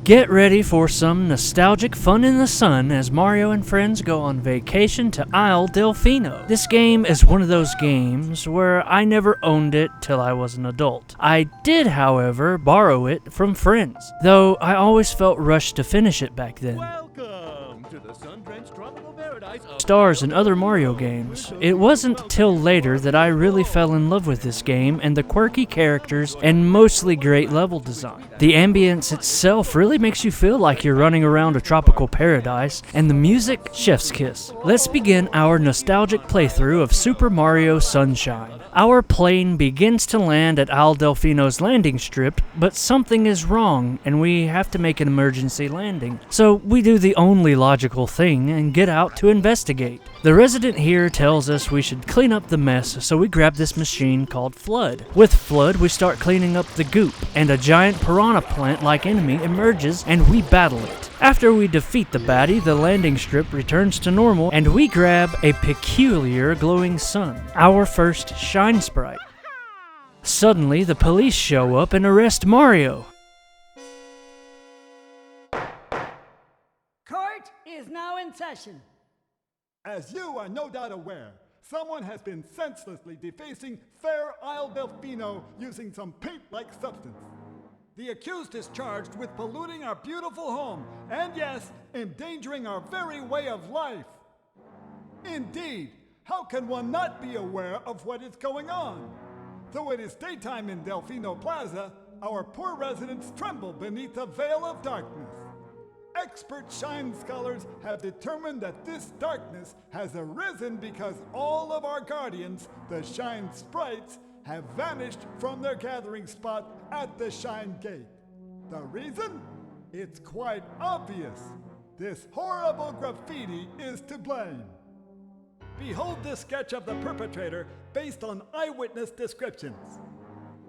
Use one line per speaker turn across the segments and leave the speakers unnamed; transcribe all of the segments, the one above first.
Get ready for some nostalgic fun in the sun as Mario and friends go on vacation to Isle Delfino. This game is one of those games where I never owned it till I was an adult. I did, however, borrow it from friends, though I always felt rushed to finish it back then.
Welcome to the sun-drenched tropical paradise of
Stars and other Mario games. It wasn't till later that I really fell in love with this game and the quirky characters and mostly great level design. The ambience itself really makes you feel like you're running around a tropical paradise, and the music, chef's kiss. Let's begin our nostalgic playthrough of Super Mario Sunshine. Our plane begins to land at Isle Delfino's landing strip, but something is wrong and we have to make an emergency landing. So we do the only logical thing and get out to investigate. The resident here tells us we should clean up the mess, so we grab this machine called Flood. With Flood, we start cleaning up the goop, and a giant piranha plant-like enemy emerges and we battle it. After we defeat the baddie, the landing strip returns to normal and we grab a peculiar glowing sun, our first Shine Sprite. Suddenly, the police show up and arrest Mario.
Court is now in session.
As you are no doubt aware, someone has been senselessly defacing fair Isle Delfino using some paint-like substance. The accused is charged with polluting our beautiful home, and yes, endangering our very way of life. Indeed, how can one not be aware of what is going on? Though it is daytime in Delfino Plaza, our poor residents tremble beneath a veil of darkness. Expert Shine scholars have determined that this darkness has arisen because all of our guardians, the Shine Sprites, have vanished from their gathering spot at the Shine Gate. The reason? It's quite obvious. This horrible graffiti is to blame. Behold this sketch of the perpetrator based on eyewitness descriptions.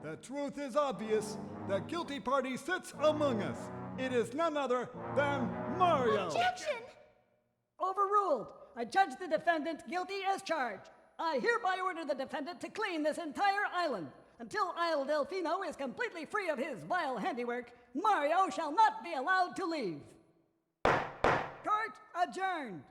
The truth is obvious. The guilty party sits among us. It is none other than Mario.
Objection!
Overruled. I judge the defendant guilty as charged. I hereby order the defendant to clean this entire island. Until Isle Delfino is completely free of his vile handiwork, Mario shall not be allowed to leave. Court adjourned.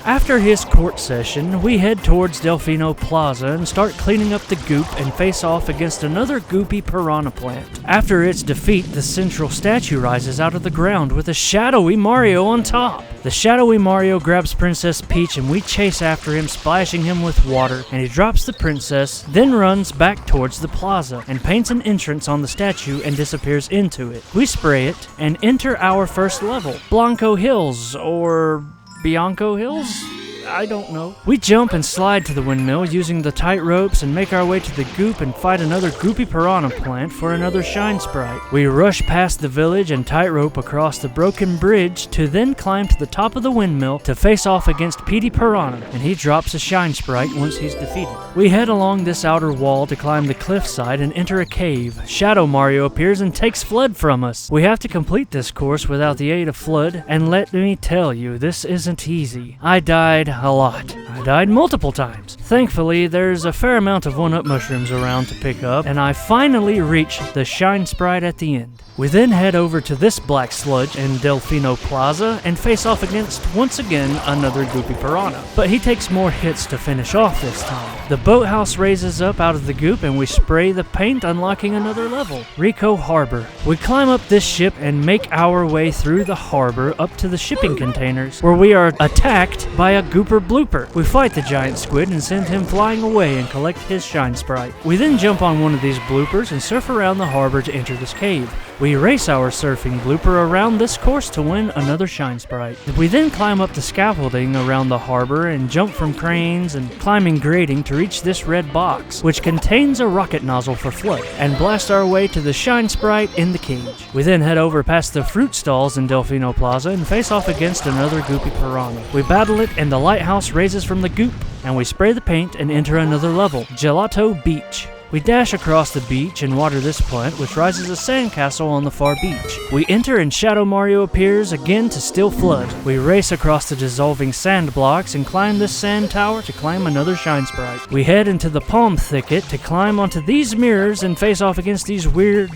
After his court session, we head towards Delfino Plaza and start cleaning up the goop and face off against another goopy piranha plant. After its defeat, the central statue rises out of the ground with a shadowy Mario on top. The shadowy Mario grabs Princess Peach and we chase after him, splashing him with water, and he drops the princess, then runs back towards the plaza and paints an entrance on the statue and disappears into it. We spray it and enter our first level, Blanco Hills, or Bianco Hills? I don't know. We jump and slide to the windmill using the tight ropes and make our way to the goop and fight another goopy piranha plant for another Shine Sprite. We rush past the village and tightrope across the broken bridge to then climb to the top of the windmill to face off against Petey Piranha, and he drops a Shine Sprite once he's defeated. We head along this outer wall to climb the cliffside and enter a cave. Shadow Mario appears and takes Flood from us. We have to complete this course without the aid of Flood, and let me tell you, this isn't easy. I died a lot. I died multiple times. Thankfully, there's a fair amount of 1-up mushrooms around to pick up, and I finally reach the Shine Sprite at the end. We then head over to this black sludge in Delfino Plaza and face off against, once again, another goopy piranha. But he takes more hits to finish off this time. The boathouse raises up out of the goop and we spray the paint, unlocking another level, Rico Harbor. We climb up this ship and make our way through the harbor up to the shipping containers, where we are attacked by a gooper blooper. We fight the giant squid and send him flying away and collect his Shine Sprite. We then jump on one of these bloopers and surf around the harbor to enter this cave. We race our surfing blooper around this course to win another Shine Sprite. We then climb up the scaffolding around the harbor and jump from cranes and climbing grating to reach this red box, which contains a rocket nozzle for Flood, and blast our way to the Shine Sprite in the cage. We then head over past the fruit stalls in Delfino Plaza and face off against another goopy piranha. We battle it and the lighthouse raises from the goop, and we spray the paint and enter another level, Gelato Beach. We dash across the beach and water this plant, which rises a sandcastle on the far beach. We enter and Shadow Mario appears again to steal Flood. We race across the dissolving sand blocks and climb this sand tower to climb another Shine Sprite. We head into the palm thicket to climb onto these mirrors and face off against these weird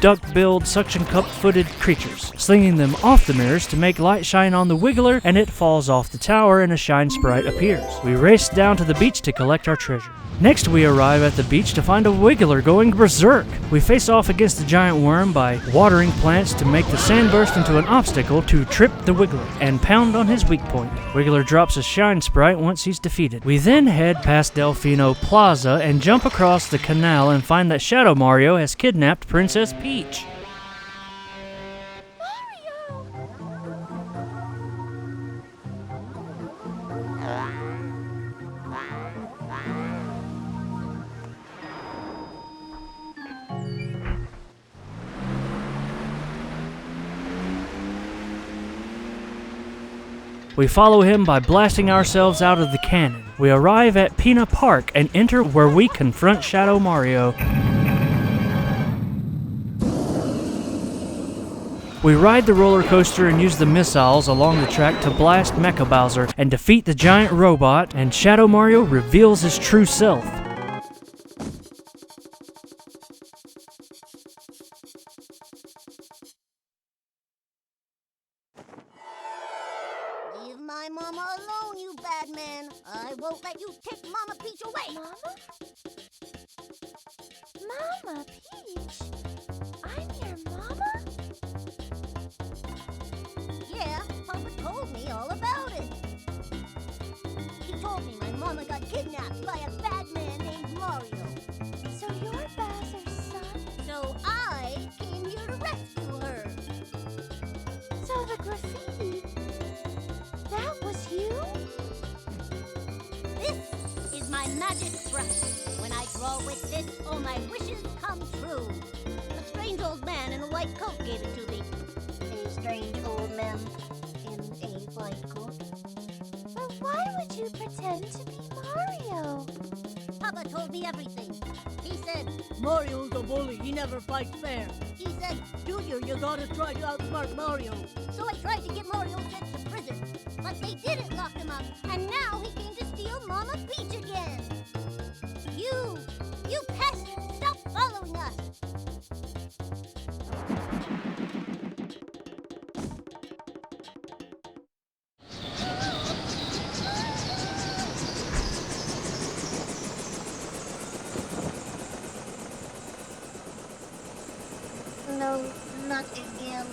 duck-billed, suction cup-footed creatures, slinging them off the mirrors to make light shine on the Wiggler, and it falls off the tower and a Shine Sprite appears. We race down to the beach to collect our treasure. Next, we arrive at the beach to find a Wiggler going berserk. We face off against the giant worm by watering plants to make the sand burst into an obstacle to trip the Wiggler and pound on his weak point. Wiggler drops a Shine Sprite once he's defeated. We then head past Delfino Plaza and jump across the canal and find that Shadow Mario has kidnapped Princess Peach. We follow him by blasting ourselves out of the cannon. We arrive at Pina Park and enter where we confront Shadow Mario. We ride the roller coaster and use the missiles along the track to blast Mecha Bowser and defeat the giant robot, and Shadow Mario reveals his true self.
Leave my mama alone, you bad man. I won't let you take Mama Peach away.
Mama? Mama Peach? I'm your mama?
Yeah, Papa told me all about it. He told me my mama got kidnapped by a bad man named Mario.
So you're Bowser's son?
So I came here to rescue her.
So the graffiti, that was you?
This is my magic brush. When I draw with this, all my wishes come true. A strange old man in a white coat gave it to me. A strange old man in a white coat.
But why would you pretend to be Mario?
Papa told me everything. He said,
Mario's a bully, he never fights fair.
he said,
Junior, you gotta try to outsmart Mario.
so I tried to get Mario sent to prison. But they didn't lock him up, and now he came to steal Mama Peach again. You pest, stop following us. No, not again.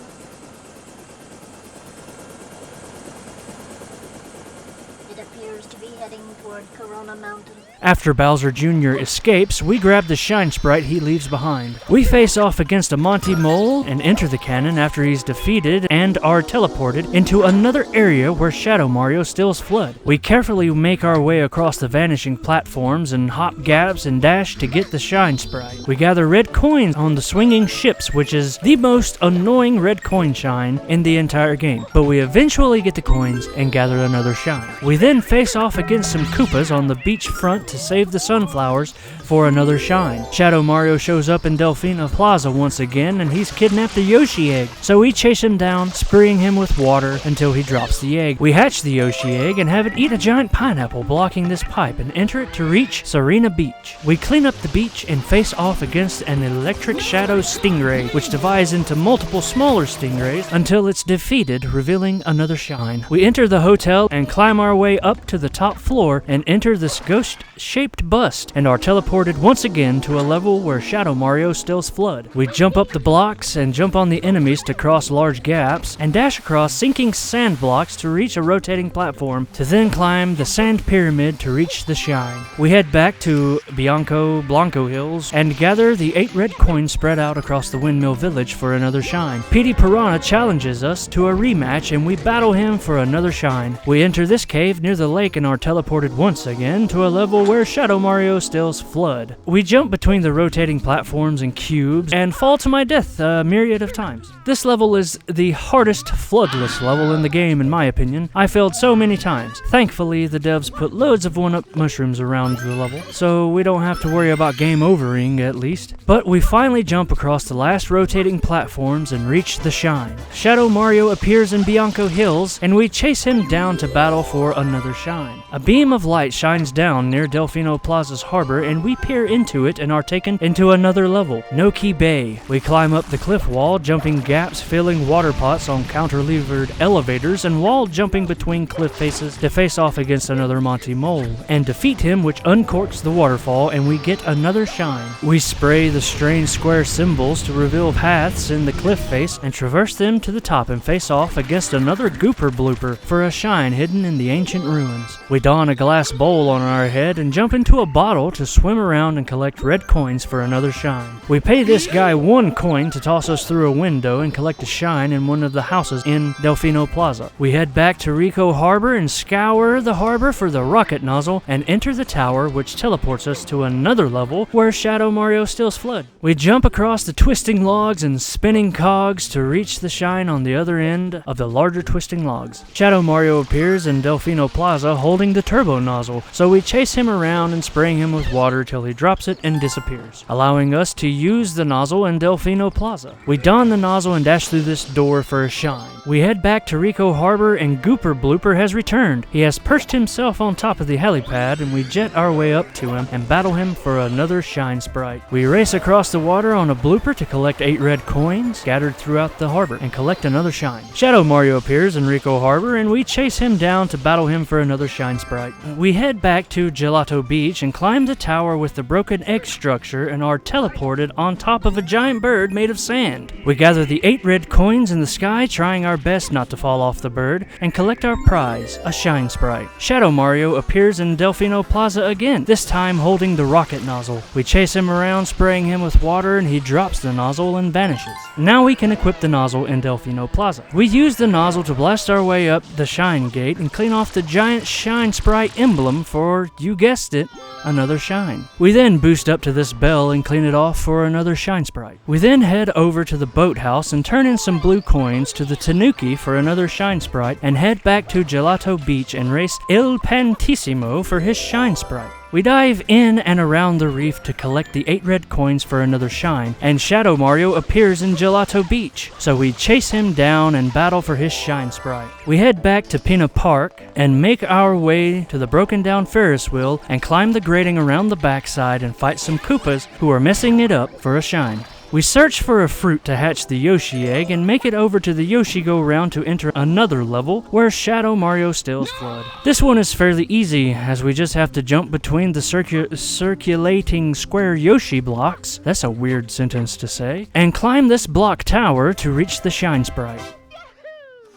It appears to be heading toward Corona Mountain.
After Bowser Jr. escapes, we grab the Shine Sprite he leaves behind. We face off against a Monty Mole and enter the cannon after he's defeated and are teleported into another area where Shadow Mario steals Flood. We carefully make our way across the vanishing platforms and hop gaps and dash to get the Shine Sprite. We gather red coins on the swinging ships, which is the most annoying red coin shine in the entire game, but we eventually get the coins and gather another shine. We then face off against some Koopas on the beach front to save the sunflowers for another shine. Shadow Mario shows up in Delfino Plaza once again, and he's kidnapped the Yoshi egg. So we chase him down, spraying him with water until he drops the egg. We hatch the Yoshi egg and have it eat a giant pineapple blocking this pipe and enter it to reach Serena Beach. We clean up the beach and face off against an electric shadow stingray, which divides into multiple smaller stingrays until it's defeated, revealing another shine. We enter the hotel and climb our way up to the top floor and enter this ghost-shaped bust and are teleported once again to a level where Shadow Mario steals Flood. We jump up the blocks and jump on the enemies to cross large gaps and dash across sinking sand blocks to reach a rotating platform to then climb the sand pyramid to reach the shine. We head back to Blanco Hills and gather the 8 red coins spread out across the Windmill Village for another shine. Petey Piranha challenges us to a rematch and we battle him for another shine. We enter this cave near the lake and are teleported once again to a level where Shadow Mario steals Flood. We jump between the rotating platforms and cubes and fall to my death a myriad of times. This level is the hardest floodless level in the game in my opinion. I failed so many times. Thankfully, the devs put loads of 1-up mushrooms around the level, so we don't have to worry about game overing at least. But we finally jump across the last rotating platforms and reach the shine. Shadow Mario appears in Bianco Hills and we chase him down to battle for another shine. shine. A beam of light shines down near Delfino Plaza's harbor, and we peer into it and are taken into another level, Noki Bay. We climb up the cliff wall, jumping gaps, filling water pots on counter-levered elevators, and wall jumping between cliff faces to face off against another Monty Mole, and defeat him, which uncorks the waterfall, and we get another shine. We spray the strange square symbols to reveal paths in the cliff face, and traverse them to the top and face off against another Gooper Blooper for a shine hidden in the ancient ruins. We don a glass bowl on our head and jump into a bottle to swim around and collect red coins for another shine. We pay this guy 1 coin to toss us through a window and collect a shine in one of the houses in Delfino Plaza. We head back to Rico Harbor and scour the harbor for the rocket nozzle and enter the tower, which teleports us to another level where Shadow Mario steals Flood. We jump across the twisting logs and spinning cogs to reach the shine on the other end of the larger twisting logs. Shadow Mario appears in Delfino Plaza holding the turbo nozzle, so we chase him around and spraying him with water till he drops it and disappears, allowing us to use the nozzle in Delfino Plaza. We don the nozzle and dash through this door for a shine. We head back to Rico Harbor and Gooper Blooper has returned. He has perched himself on top of the helipad, and we jet our way up to him and battle him for another Shine Sprite. We race across the water on a blooper to collect 8 red coins scattered throughout the harbor and collect another shine. Shadow Mario appears in Rico Harbor, and we chase him down to battle him for another Shine Sprite. We head back to Gelato Beach and climb the tower with the broken egg structure and are teleported on top of a giant bird made of sand. We gather the 8 red coins in the sky, trying our best not to fall off the bird, and collect our prize, a Shine Sprite. Shadow Mario appears in Delfino Plaza again, this time holding the rocket nozzle. We chase him around, spraying him with water, and he drops the nozzle and vanishes. Now we can equip the nozzle in Delfino Plaza. We use the nozzle to blast our way up the Shine Gate and clean off the giant Shine Sprite emblem for, you guessed it, another shine. We then boost up to this bell and clean it off for another Shine Sprite. We then head over to the boathouse and turn in some blue coins to the Tanuki for another Shine Sprite, and head back to Gelato Beach and race Il Pantissimo for his Shine Sprite. We dive in and around the reef to collect the 8 red coins for another shine, and Shadow Mario appears in Gelato Beach, so we chase him down and battle for his Shine Sprite. We head back to Pina Park and make our way to the broken down Ferris wheel and climb the grating around the backside and fight some Koopas who are messing it up for a shine. We search for a fruit to hatch the Yoshi egg and make it over to the Yoshi Go Round to enter another level where Shadow Mario steals Flood. This one is fairly easy, as we just have to jump between the circulating square Yoshi blocks, that's a weird sentence to say, and climb this block tower to reach the Shine Sprite.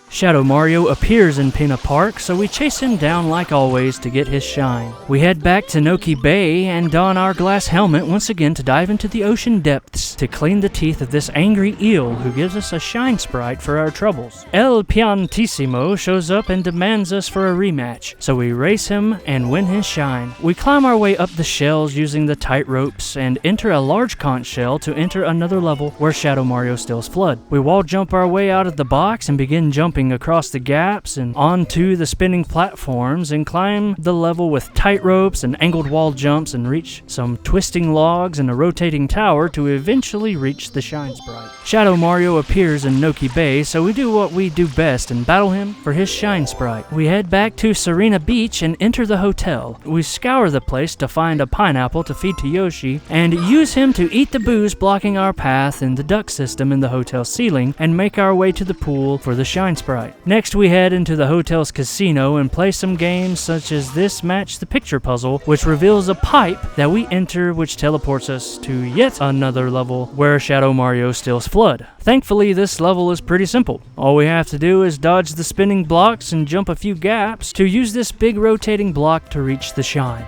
Shadow Mario appears in Pina Park, so we chase him down like always to get his shine. We head back to Noki Bay and don our glass helmet once again to dive into the ocean depths to clean the teeth of this angry eel who gives us a Shine Sprite for our troubles. El Piantissimo shows up and demands us for a rematch, so we race him and win his shine. We climb our way up the shells using the tight ropes and enter a large conch shell to enter another level where Shadow Mario steals Flood. We wall jump our way out of the box and begin jumping across the gaps and onto the spinning platforms and climb the level with tight ropes and angled wall jumps and reach some twisting logs and a rotating tower to eventually reach the Shine Sprite. Shadow Mario appears in Noki Bay, so we do what we do best and battle him for his Shine Sprite. We head back to Serena Beach and enter the hotel. We scour the place to find a pineapple to feed to Yoshi and use him to eat the booze blocking our path in the duct system in the hotel ceiling and make our way to the pool for the Shine Sprite. Next, we head into the hotel's casino and play some games such as this Match the Picture puzzle, which reveals a pipe that we enter which teleports us to yet another level where Shadow Mario steals Flood. Thankfully, this level is pretty simple. All we have to do is dodge the spinning blocks and jump a few gaps to use this big rotating block to reach the shine.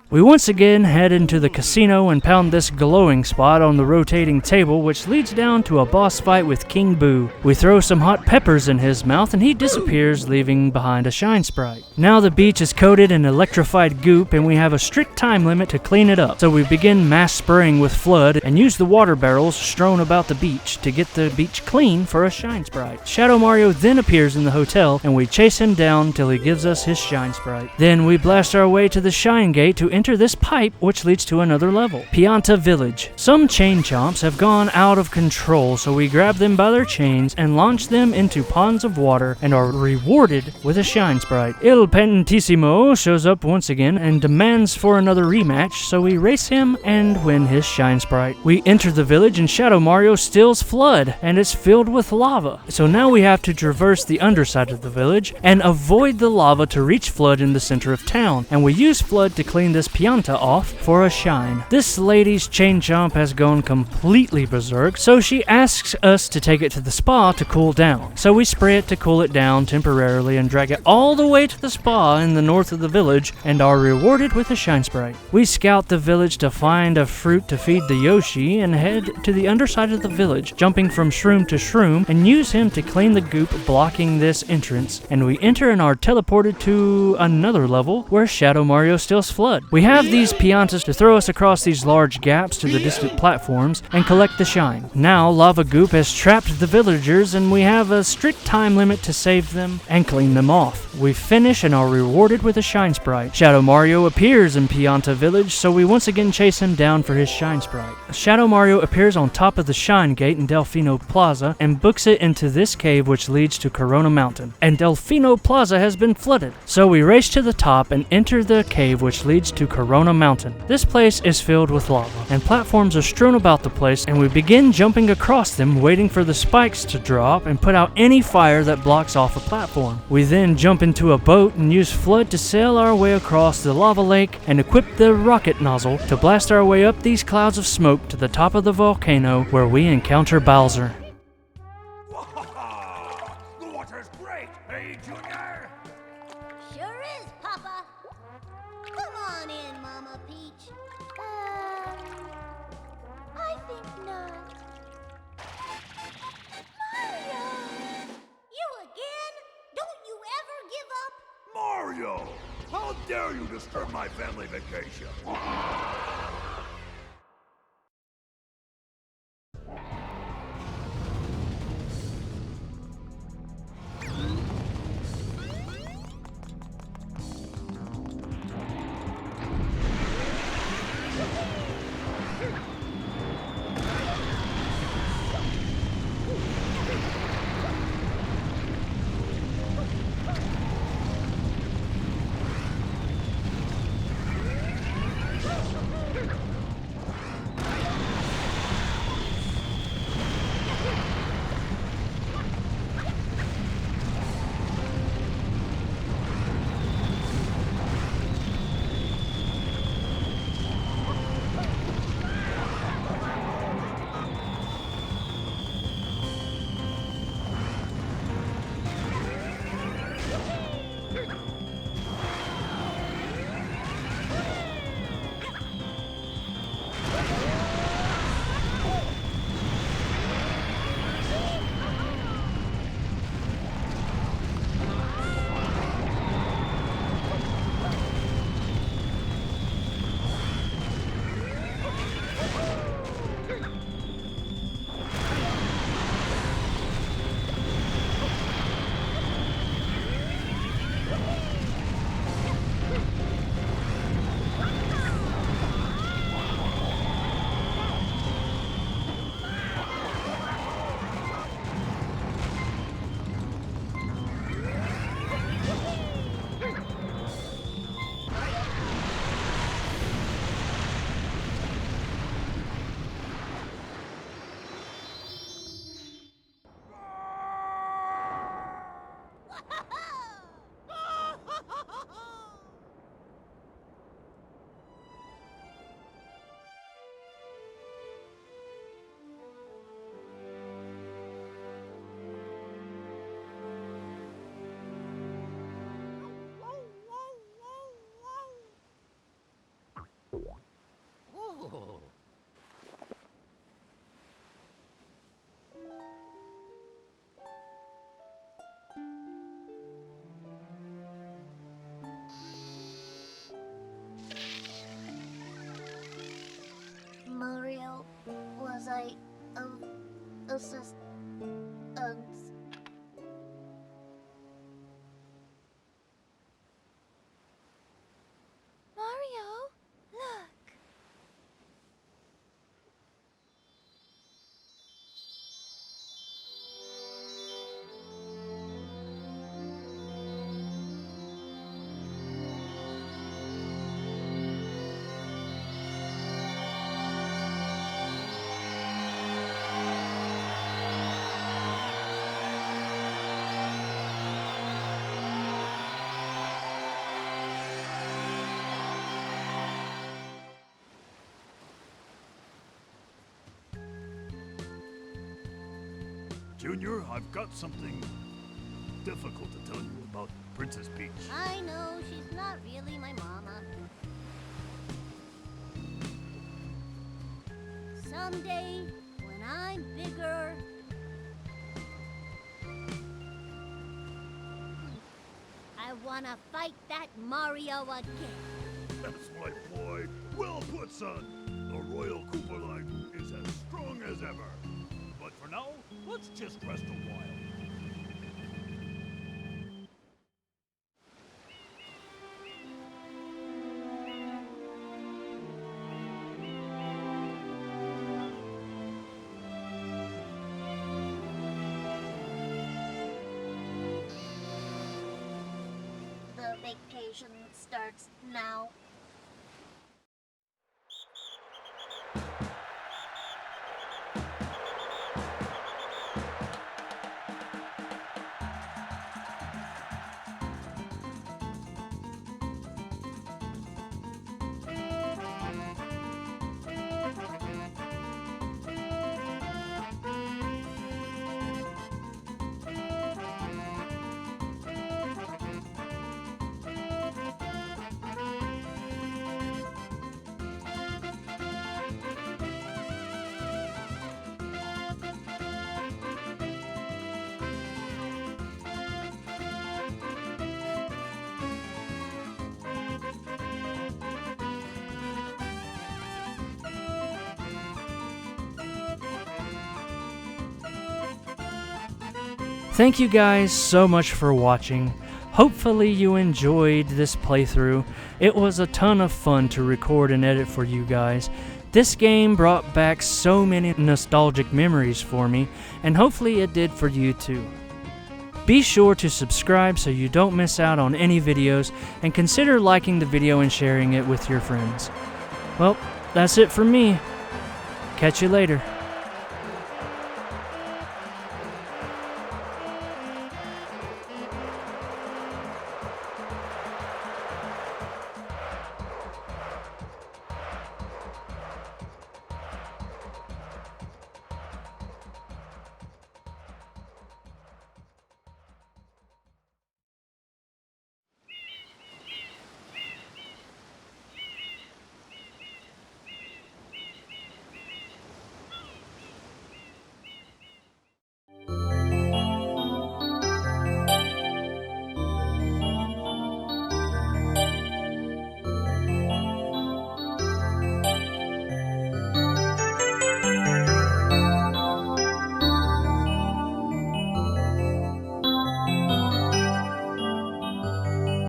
We once again head into the casino and pound this glowing spot on the rotating table, which leads down to a boss fight with King Boo. We throw some hot peppers in his mouth and he disappears, leaving behind a Shine Sprite. Now the beach is coated in electrified goop and we have a strict time limit to clean it up, so we begin mass spraying with Flood and use the water barrels strewn about the beach to get the beach clean for a Shine Sprite. Shadow Mario then appears in the hotel and we chase him down till he gives us his Shine Sprite. Then we blast our way to the Shine Gate to enter this pipe, which leads to another level. Pianta Village. Some chain chomps have gone out of control, so we grab them by their chains and launch them into ponds of water and are rewarded with a Shine Sprite. Il Pentissimo shows up once again and demands for another rematch, so we race him and win his Shine Sprite. We enter the village and Shadow Mario steals Flood, and it's filled with lava. So now we have to traverse the underside of the village and avoid the lava to reach Flood in the center of town, and we use Flood to clean this Pianta off for a shine. This lady's chain chomp has gone completely berserk, so she asks us to take it to the spa to cool down. So we spray it to cool it down temporarily and drag it all the way to the spa in the north of the village and are rewarded with a Shine Sprite. We scout the village to find a fruit to feed the Yoshi and head to the underside of the village, jumping from shroom to shroom, and use him to clean the goop blocking this entrance, and we enter and are teleported to another level where Shadow Mario steals Flood. We have these Piantas to throw us across these large gaps to the distant platforms and collect the shine. Now lava goop has trapped the villagers and we have a strict time limit to save them and clean them off. We finish and are rewarded with a Shine Sprite. Shadow Mario appears in Pianta Village, so we once again chase him down for his Shine Sprite. Shadow Mario appears on top of the Shine Gate in Delfino Plaza and books it into this cave which leads to Corona Mountain. And Delfino Plaza has been flooded, so we race to the top and enter the cave which leads to Corona Mountain. This place is filled with lava, and platforms are strewn about the place, and we begin jumping across them, waiting for the spikes to drop and put out any fire that blocks off a platform. We then jump into a boat and use Flood to sail our way across the lava lake and equip the rocket nozzle to blast our way up these clouds of smoke to the top of the volcano where we encounter Bowser.
The water's great, hey, Junior?
Sure is, Papa. Come on in, Mama Peach.
I think not. Mario!
You again? Don't you ever give up?
Mario! How dare you disturb my family vacation? Junior, I've got something difficult to tell you about Princess Peach.
I know, she's not really my mama. Someday, when I'm bigger, I wanna fight that Mario again.
That's my boy. Well put, son. The Royal Koopa line is as strong as ever. But for now, let's just rest a while.
The vacation starts now.
Thank you guys so much for watching. Hopefully you enjoyed this playthrough. It was a ton of fun to record and edit for you guys. This game brought back so many nostalgic memories for me, and hopefully it did for you too. Be sure to subscribe so you don't miss out on any videos, and consider liking the video and sharing it with your friends. Well, that's it for me. Catch you later.